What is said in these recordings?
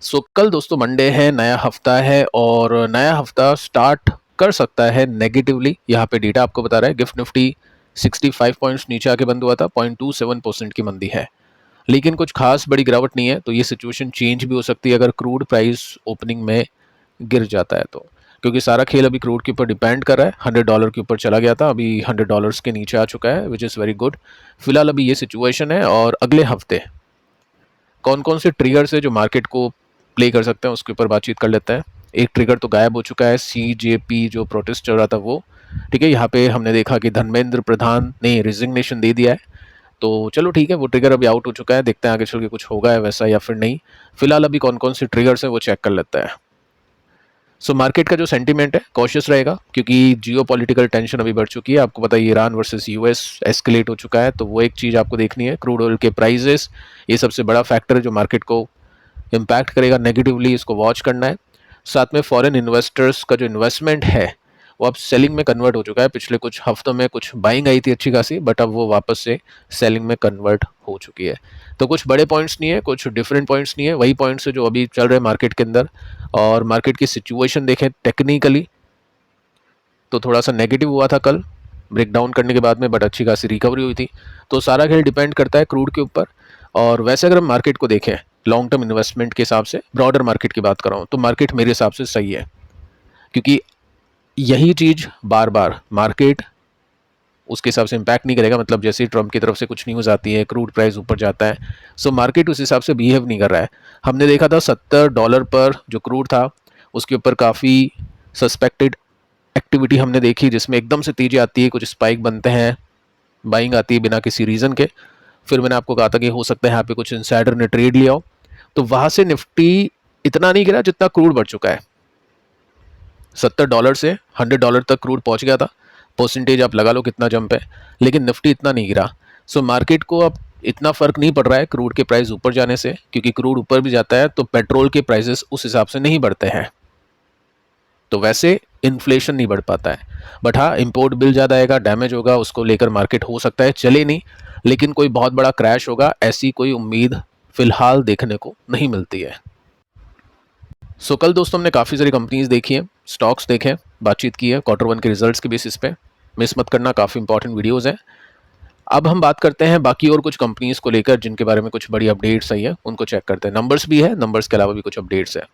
कल दोस्तों मंडे है, नया हफ्ता है और नया हफ्ता स्टार्ट कर सकता है नेगेटिवली। यहाँ पे डेटा आपको बता रहा है गिफ्ट निफ्टी 65 पॉइंट्स नीचे आके बंद हुआ था, 0.27% की मंदी है। लेकिन कुछ खास बड़ी गिरावट नहीं है, तो ये सिचुएशन चेंज भी हो सकती है अगर क्रूड प्राइस ओपनिंग में गिर जाता है तो। क्योंकि सारा खेल अभी क्रूड के ऊपर डिपेंड कर रहा है। $100 के ऊपर चला गया था, अभी $100 के नीचे आ चुका है, विच इज़ वेरी गुड। फिलहाल अभी ये सिचुएशन है और अगले हफ्ते कौन कौन से ट्रिगर्स है जो मार्केट को प्ले कर सकते हैं उसके ऊपर बातचीत कर लेते हैं। एक ट्रिगर तो गायब हो चुका है, CJP जो प्रोटेस्ट चल रहा था वो। ठीक है, यहाँ पे हमने देखा कि धर्मेंद्र प्रधान ने रिजिग्नेशन दे दिया है, तो चलो ठीक है, वो ट्रिगर अभी आउट हो चुका है। देखते हैं आगे चल के कुछ होगा है वैसा या फिर नहीं। फिलहाल अभी कौन कौन से ट्रिगर्स हैं वो चेक कर लेते हैं। मार्केट का जो सेंटीमेंट है कॉशियस रहेगा, क्योंकि जियो पॉलिटिकल टेंशन अभी बढ़ चुकी है। आपको पता है ईरान वर्सेस US एस्केलेट हो चुका है, तो वो एक चीज़ आपको देखनी है। क्रूड ऑयल के प्राइजेस, ये सबसे बड़ा फैक्टर है जो मार्केट को इम्पैक्ट करेगा नेगेटिवली, इसको वॉच करना है। साथ में फॉरेन इन्वेस्टर्स का जो इन्वेस्टमेंट है वो अब सेलिंग में कन्वर्ट हो चुका है। पिछले कुछ हफ्तों में कुछ बाइंग आई थी अच्छी खासी, बट अब वो वापस से सेलिंग में कन्वर्ट हो चुकी है। तो कुछ बड़े पॉइंट्स नहीं है, कुछ डिफरेंट पॉइंट्स नहीं है, वही पॉइंट्स है जो अभी चल रहे हैं मार्केट के अंदर। और मार्केट की सिचुएशन देखें टेक्निकली तो थोड़ा सा नेगेटिव हुआ था कल ब्रेकडाउन करने के बाद में, बट अच्छी खासी रिकवरी हुई थी। तो सारा खेल डिपेंड करता है क्रूड के ऊपर। और वैसे अगर हम मार्केट को देखें लॉन्ग टर्म इन्वेस्टमेंट के हिसाब से, ब्रॉडर मार्केट की बात कर रहा हूँ, तो मार्केट मेरे हिसाब से सही है। क्योंकि यही चीज़ बार बार मार्केट उसके हिसाब से इम्पैक्ट नहीं करेगा। मतलब जैसे ही ट्रम्प की तरफ से कुछ न्यूज़ आती है, क्रूड प्राइस ऊपर जाता है, सो मार्केट उस हिसाब से बिहेव नहीं कर रहा है। हमने देखा था $70 पर जो क्रूड था उसके ऊपर काफ़ी सस्पेक्टेड एक्टिविटी हमने देखी, जिसमें एकदम से तेज़ी आती है, कुछ स्पाइक बनते हैं, बाइंग आती है बिना किसी रीज़न के। फिर मैंने आपको कहा था कि हो सकता है यहाँ पे कुछ इनसाइडर ने ट्रेड लिया हो, तो वहाँ से निफ्टी इतना नहीं गिरा जितना क्रूड बढ़ चुका है। $70 से $100 तक क्रूड पहुंच गया था। परसेंटेज आप लगा लो कितना जंप है, लेकिन निफ्टी इतना नहीं गिरा। मार्केट को अब इतना फर्क नहीं पड़ रहा है क्रूड के प्राइस ऊपर जाने से, क्योंकि क्रूड ऊपर भी जाता है तो पेट्रोल के प्राइसेस उस हिसाब से नहीं बढ़ते हैं, तो वैसे इन्फ्लेशन नहीं बढ़ पाता है। बट हाँ, इंपोर्ट बिल ज़्यादा आएगा, डैमेज होगा, उसको लेकर मार्केट हो सकता है चले नहीं, लेकिन कोई बहुत बड़ा क्रैश होगा ऐसी कोई उम्मीद फिलहाल देखने को नहीं मिलती है। कल दोस्तों हमने काफ़ी सारी कंपनीज देखी हैं, स्टॉक्स देखे, बातचीत की है Q1 के रिजल्ट्स के बेसिस पे। मिस मत करना, काफ़ी इंपॉर्टेंट वीडियोस हैं। अब हम बात करते हैं बाकी और कुछ कंपनीज को लेकर जिनके बारे में कुछ बड़ी अपडेट्स आई है, उनको चेक करते हैं। नंबर्स भी है, नंबर्स के अलावा भी कुछ अपडेट्स है।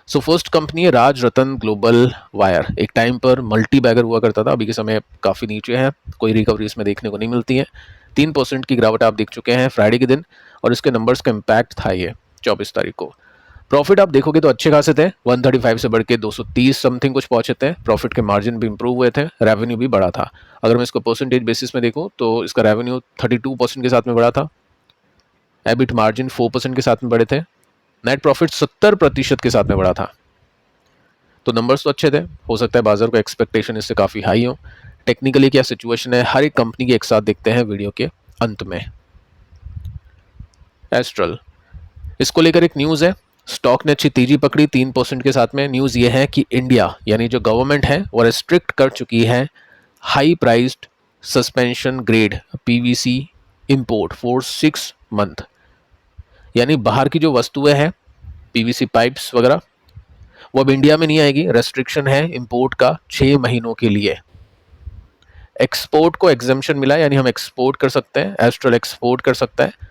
फर्स्ट कंपनी है राज रतन ग्लोबल वायर। एक टाइम पर मल्टी बैगर हुआ करता था, अभी के समय काफ़ी नीचे है, कोई रिकवरी इसमें देखने को नहीं मिलती है। 3% की गिरावट आप देख चुके हैं फ्राइडे के दिन, और इसके नंबर्स का इम्पैक्ट था ये 24 तारीख को। प्रॉफिट आप देखोगे तो अच्छे खासे थे, 135 से बढ़ के 230 समथिंग कुछ पहुंचे थे। प्रॉफिट के मार्जिन भी इंप्रूव हुए थे, रेवेन्यू भी बढ़ा था। अगर मैं इसको परसेंटेज बेसिस में देखूं तो इसका रेवेन्यू 32% के साथ में बढ़ा था, एबिट मार्जिन 4% के साथ में बढ़े थे, नेट प्रॉफिट 70% के साथ में बढ़ा था। तो नंबर्स तो अच्छे थे, हो सकता है बाजार को एक्सपेक्टेशन इससे काफ़ी हाई हो। टेक्निकली क्या सिचुएशन है हर एक कंपनी के एक साथ देखते हैं वीडियो के अंत में। एस्ट्रल, इसको लेकर एक न्यूज़ है, स्टॉक ने अच्छी तेजी पकड़ी 3% के साथ में। न्यूज़ ये है कि इंडिया यानी जो गवर्नमेंट है वो रिस्ट्रिक्ट कर चुकी है high priced suspension grade PVC import for 6 month. यानी बाहर की जो वस्तुएं हैं PVC पाइप्स वगैरह, वो अब इंडिया में नहीं आएगी। रेस्ट्रिक्शन है इंपोर्ट का 6 महीनों के लिए। एक्सपोर्ट को एग्जेम्पशन मिला, यानी हम एक्सपोर्ट कर सकते हैं, एस्ट्रल एक्सपोर्ट कर सकता है,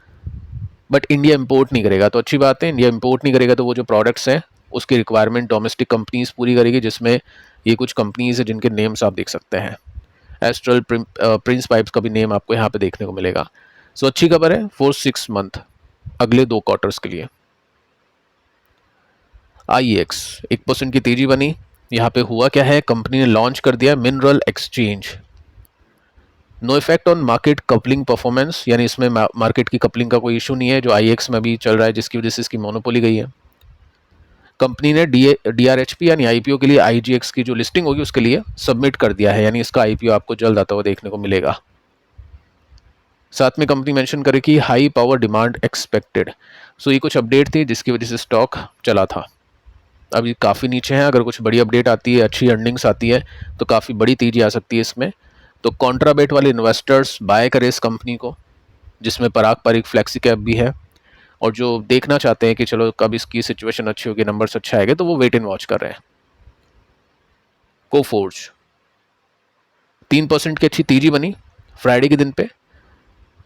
बट इंडिया इंपोर्ट नहीं करेगा। तो अच्छी बात है, इंडिया इंपोर्ट नहीं करेगा तो वो जो प्रोडक्ट्स हैं उसकी रिक्वायरमेंट डोमेस्टिक कंपनीज पूरी करेगी, जिसमें ये कुछ कंपनीज है जिनके नेम्स आप देख सकते हैं। एस्ट्रल, प्रिंस पाइप्स का भी नेम आपको यहाँ पे देखने को मिलेगा। अच्छी खबर है फॉर 6 मंथ, अगले 2 क्वार्टर्स के लिए। IEX 1% की तेजी बनी। यहाँ पे हुआ क्या है, कंपनी ने लॉन्च कर दिया mineral exchange. No effect on market coupling performance, यानी इसमें मार्केट की कपलिंग का कोई इशू नहीं है जो IEX में भी चल रहा है, जिसकी वजह से इसकी मोनोपोली गई है। कंपनी ने DRHP यानी IPO के लिए IGX की जो लिस्टिंग होगी उसके लिए सबमिट कर दिया है, यानी इसका IPO आपको जल्द आता हुआ देखने को मिलेगा। साथ में कंपनी मेंशन करे कि हाई पावर डिमांड एक्सपेक्टेड। ये कुछ अपडेट थी जिसकी वजह से स्टॉक चला था। अभी काफ़ी नीचे हैं, अगर कुछ बड़ी अपडेट आती है, अच्छी अर्निंग्स आती है तो काफ़ी बड़ी तेजी आ सकती है इसमें। तो कॉन्ट्राबेट वाले इन्वेस्टर्स बाय करें इस कंपनी को, जिसमें पराग पारिक फ्लेक्सी कैप भी है, और जो देखना चाहते हैं कि चलो कब इसकी सिचुएशन अच्छी होगी, नंबर्स अच्छा आएगा, तो वो वेट एंड वॉच कर रहे हैं। कोफोर्ज 3% की अच्छी तेजी बनी फ्राइडे के दिन पे।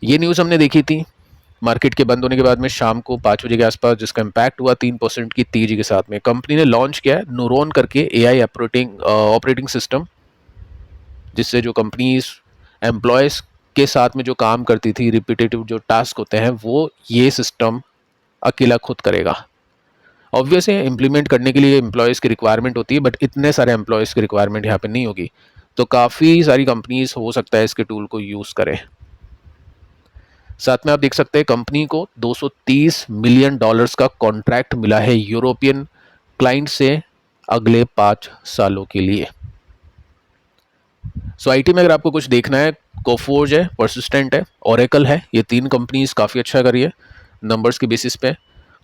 ये न्यूज़ हमने देखी थी मार्केट के बंद होने के बाद में शाम को 5 बजे के आसपास, जिसका इम्पैक्ट हुआ 3% की तेजी के साथ में। कंपनी ने लॉन्च किया है न्यूरॉन करके एआई ऑपरेटिंग सिस्टम, जिससे जो कंपनीज एम्प्लॉयज़ के साथ में जो काम करती थी, रिपीटेटिव जो टास्क होते हैं, वो ये सिस्टम अकेला खुद करेगा। ऑब्वियस है इम्प्लीमेंट करने के लिए एम्प्लॉयज़ की रिक्वायरमेंट होती है, बट इतने सारे एम्प्लॉयज़ की रिक्वायरमेंट यहाँ पे नहीं होगी, तो काफ़ी सारी कंपनीज हो सकता है इसके टूल को यूज़ करें। साथ में आप देख सकते हैं कंपनी को $230 मिलियन का कॉन्ट्रैक्ट मिला है यूरोपियन क्लाइंट से अगले 5 सालों के लिए। सो आईटी में अगर आपको कुछ देखना है, कोफोर्ज है, परसिस्टेंट है, ओरेकल है, ये 3 कंपनीज काफ़ी अच्छा कर रही है नंबर्स के बेसिस पे।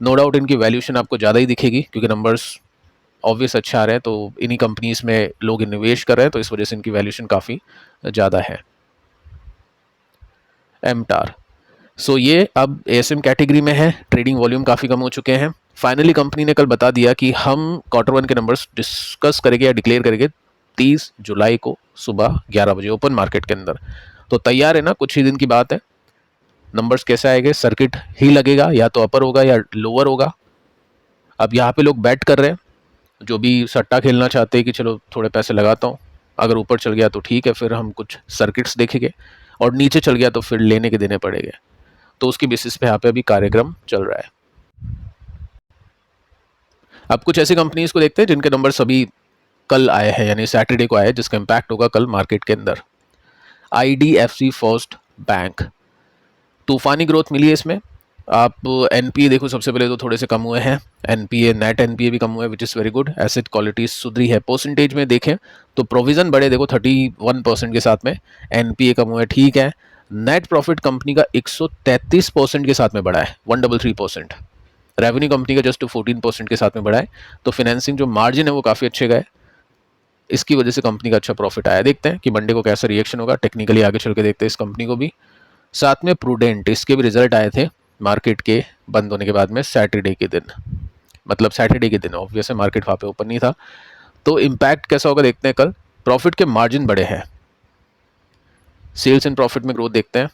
नो डाउट इनकी वैल्यूएशन आपको ज़्यादा ही दिखेगी क्योंकि नंबर्स ऑब्वियस अच्छा आ रहे हैं, तो इन्हीं कंपनीज में लोग निवेश कर रहे हैं, तो इस वजह से इनकी वैल्यूएशन काफ़ी ज़्यादा है। एमटार, सो ये अब एएसएम कैटेगरी में है, ट्रेडिंग वॉल्यूम काफ़ी कम हो चुके हैं। फाइनली कंपनी ने कल बता दिया कि हम Q1 के नंबर्स डिस्कस करेंगे या डिक्लेयर करेंगे 30 जुलाई को सुबह 11 बजे ओपन मार्केट के अंदर। तो तैयार है ना, कुछ ही दिन की बात है। नंबर्स कैसे आएंगे, सर्किट ही लगेगा, या तो अपर होगा या लोअर होगा। अब यहाँ पे लोग बैट कर रहे हैं, जो भी सट्टा खेलना चाहते हैं कि चलो थोड़े पैसे लगाता हूँ, अगर ऊपर चल गया तो ठीक है, फिर हम कुछ सर्किट्स देखेंगे, और नीचे चल गया तो फिर लेने के देने पड़ेंगे। तो उसकी बेसिस पे यहाँ पे अभी कार्यक्रम चल रहा है। अब कुछ ऐसी कंपनीज को देखते हैं जिनके नंबर्स अभी कल आए हैं, यानी सैटरडे को आए, जिसका इम्पैक्ट होगा कल मार्केट के अंदर। IDFC फर्स्ट बैंक, तूफानी ग्रोथ मिली है इसमें। आप एनपीए देखो, सबसे पहले तो थोड़े से कम हुए हैं, एनपीए नेट एनपीए भी कम हुए, which is very good. Asset quality सुधरी है। परसेंटेज में देखें तो प्रोविजन बढ़े, देखो 31% के साथ में, एनपीए कम हुए, ठीक है। नेट प्रॉफिट कंपनी का 133% के साथ में बढ़ा है, 133%। रेवेन्यू कंपनी का जस्ट 14% के साथ में बढ़ा है। तो फाइनेंसिंग जो मार्जिन है वो काफ़ी अच्छे गए, इसकी वजह से कंपनी का अच्छा प्रॉफिट आया। देखते हैं कि मंडे को कैसा रिएक्शन होगा, टेक्निकली आगे चल के देखते हैं इस कंपनी को भी। साथ में प्रूडेंट, इसके भी रिजल्ट आए थे मार्केट के बंद होने के बाद में सैटरडे के दिन, मतलब सैटरडे के दिन ऑब्वियस है मार्केट वहाँ पे ओपन नहीं था। तो इम्पैक्ट कैसा होगा देखते हैं कल। प्रॉफिट के मार्जिन बढ़े हैं, सेल्स एंड प्रॉफिट में ग्रोथ देखते हैं।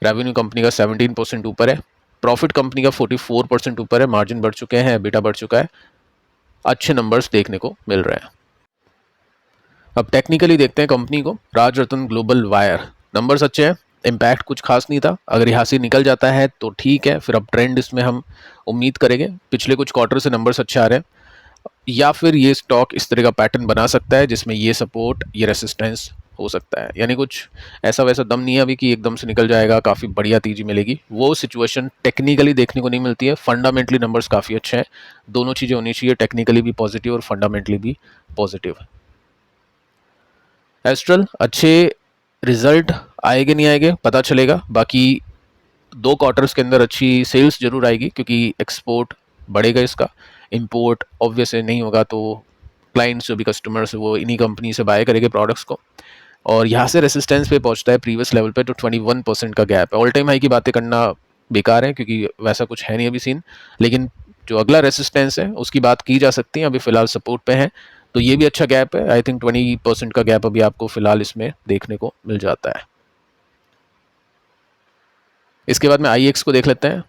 रेवेन्यू कंपनी का 17% ऊपर है, प्रॉफिट कंपनी का 44% ऊपर है, मार्जिन बढ़ चुके हैं, एबिटा बढ़ चुका है, अच्छे नंबर्स देखने को मिल रहे हैं। अब टेक्निकली देखते हैं कंपनी को। राजरत्न ग्लोबल वायर, नंबर्स अच्छे हैं, इम्पैक्ट कुछ खास नहीं था। अगर यहाँ से निकल जाता है तो ठीक है, फिर अब ट्रेंड इसमें हम उम्मीद करेंगे। पिछले कुछ क्वार्टर से नंबर्स अच्छे आ रहे हैं, या फिर ये स्टॉक इस तरह का पैटर्न बना सकता है जिसमें ये सपोर्ट, ये रेसिस्टेंस हो सकता है। यानी कुछ ऐसा वैसा दम नहीं है अभी कि एकदम से निकल जाएगा, काफ़ी बढ़िया तेजी मिलेगी, वो सिचुएशन टेक्निकली देखने को नहीं मिलती है। फंडामेंटली नंबर्स काफ़ी अच्छे हैं, दोनों चीज़ें होनी चाहिए, टेक्निकली भी पॉजिटिव और फंडामेंटली भी पॉजिटिव। एस्ट्रल, अच्छे रिजल्ट आएंगे नहीं आएंगे पता चलेगा, बाकी 2 क्वार्टर्स के अंदर अच्छी सेल्स जरूर आएगी क्योंकि एक्सपोर्ट बढ़ेगा इसका, इंपोर्ट ऑब्वियस नहीं होगा, तो क्लाइंट्स जो भी कस्टमर्स वो इन्हीं कंपनी से बाय करेंगे प्रोडक्ट्स को। और यहाँ से रेसिस्टेंस पे पहुँचता है प्रीवियस लेवल पे, तो 21% का गैप है। ऑल टाइम हाई की बातें करना बेकार है क्योंकि वैसा कुछ है नहीं अभी सीन, लेकिन जो अगला रेसिस्टेंस है उसकी बात की जा सकती है। अभी फिलहाल सपोर्ट पे है, तो ये भी अच्छा गैप है। आई थिंक 20% का गैप अभी आपको फिलहाल इसमें देखने को मिल जाता है। इसके बाद में IEX को देख लेते हैं।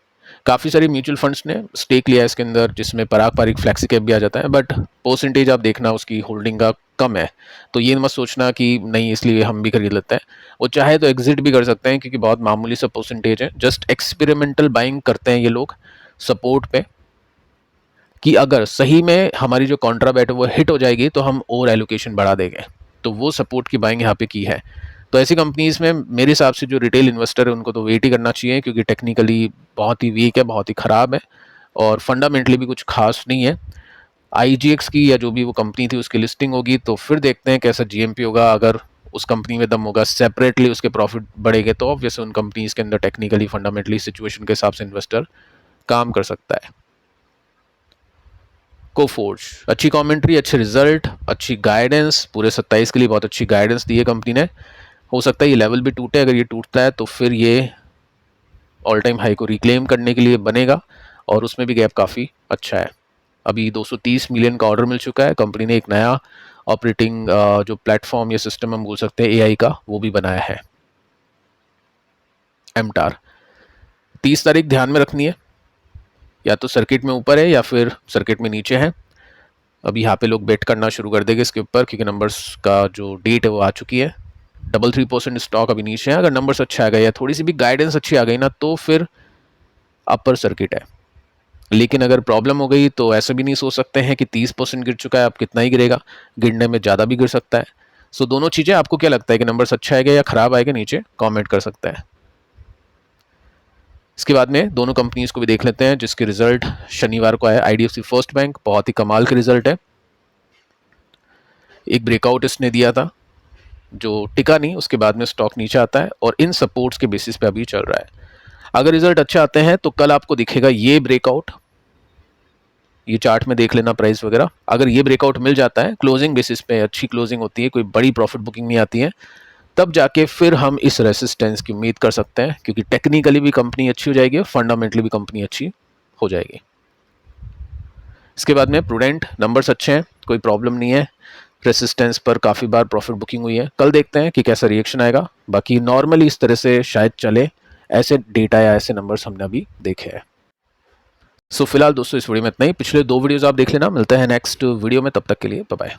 काफ़ी सारी म्यूचुअल फंड्स ने स्टेक लिया है इसके अंदर, जिसमें पराग पारिक फ्लैक्सी कैप भी आ जाता है, बट परसेंटेज आप देखना उसकी होल्डिंग का कम है, तो ये मत सोचना कि नहीं इसलिए हम भी खरीद लेते हैं। वो चाहे तो एग्जिट भी कर सकते हैं क्योंकि बहुत मामूली सा परसेंटेज है, जस्ट एक्सपेरिमेंटल बाइंग करते हैं ये लोग सपोर्ट पे, कि अगर सही में हमारी जो कॉन्ट्रा बैट है वो हिट हो जाएगी तो हम और एलोकेशन बढ़ा देंगे, तो वो सपोर्ट की बाइंग यहाँ पे की है। तो ऐसी कंपनीज में मेरे हिसाब से जो रिटेल इन्वेस्टर है उनको तो वेट ही करना चाहिए क्योंकि टेक्निकली बहुत ही वीक है, बहुत ही ख़राब है, और फंडामेंटली भी कुछ खास नहीं है। IGX की या जो भी वो कंपनी थी उसकी लिस्टिंग होगी तो फिर देखते हैं कैसा GMP होगा। अगर उस कंपनी में दम होगा, सेपरेटली उसके प्रॉफिट बढ़ेंगे, तो ऑब्वियसली उन कंपनीज के अंदर टेक्निकली फंडामेंटली सिचुएशन के हिसाब से इन्वेस्टर काम कर सकता है। कोफोर्ज, अच्छी कमेंट्री, अच्छे रिजल्ट, अच्छी गाइडेंस, पूरे 27 के लिए बहुत अच्छी गाइडेंस दी है कंपनी ने। हो सकता है ये लेवल भी टूटे, अगर ये टूटता है तो फिर ये ऑल टाइम हाई को रिक्लेम करने के लिए बनेगा और उसमें भी गैप काफ़ी अच्छा है। अभी 230 मिलियन का ऑर्डर मिल चुका है। कंपनी ने एक नया ऑपरेटिंग जो प्लेटफॉर्म या सिस्टम हम बोल सकते हैं एआई का, वो भी बनाया है, एमटार। 30 तारीख ध्यान में रखनी है, या तो सर्किट में ऊपर है या फिर सर्किट में नीचे है। अभी यहाँ पे लोग बेट करना शुरू कर देंगे इसके ऊपर, क्योंकि नंबर्स का जो डेट है वो आ चुकी है। 3% स्टॉक अभी नीचे है। अगर नंबर्स अच्छा आ गए या थोड़ी सी भी गाइडेंस अच्छी आ गई ना, तो फिर अपर सर्किट है। लेकिन अगर प्रॉब्लम हो गई तो ऐसे भी नहीं सोच सकते हैं कि 30% गिर चुका है, अब कितना ही गिरेगा, गिरने में ज़्यादा भी गिर सकता है। सो दोनों चीज़ें, आपको क्या लगता है कि नंबर्स अच्छा आएगा या ख़राब आएगा, नीचे कमेंट कर सकते हैं। इसके बाद में दोनों कंपनीज को भी देख लेते हैं जिसके रिजल्ट शनिवार को आया। आईडीएफसी फर्स्ट बैंक, बहुत ही कमाल के रिजल्ट है। एक ब्रेकआउट इसने दिया था जो टिका नहीं, उसके बाद में स्टॉक नीचे आता है और इन सपोर्ट्स के बेसिस पे अभी चल रहा है। अगर रिजल्ट अच्छे आते हैं तो कल आपको दिखेगा ये ब्रेकआउट, ये चार्ट में देख लेना प्राइस वगैरह। अगर ये ब्रेकआउट मिल जाता है क्लोजिंग बेसिस पे, अच्छी क्लोजिंग होती है, कोई बड़ी प्रॉफिट बुकिंग नहीं आती है, तब जाके फिर हम इस रेसिस्टेंस की उम्मीद कर सकते हैं, क्योंकि टेक्निकली भी कंपनी अच्छी हो जाएगी, फंडामेंटली भी कंपनी अच्छी हो जाएगी। इसके बाद में प्रूडेंट, नंबर्स अच्छे हैं, कोई प्रॉब्लम नहीं है, रेसिस्टेंस पर काफ़ी बार प्रॉफिट बुकिंग हुई है। कल देखते हैं कि कैसा रिएक्शन आएगा। बाकी नॉर्मली इस तरह से शायद चले, ऐसे डेटा या ऐसे नंबर्स हमने अभी देखे हैं। सो फिलहाल दोस्तों इस वीडियो में इतना ही। पिछले 2 वीडियोस आप देख लेना। मिलते हैं नेक्स्ट वीडियो में, तब तक के लिए बाय बाय।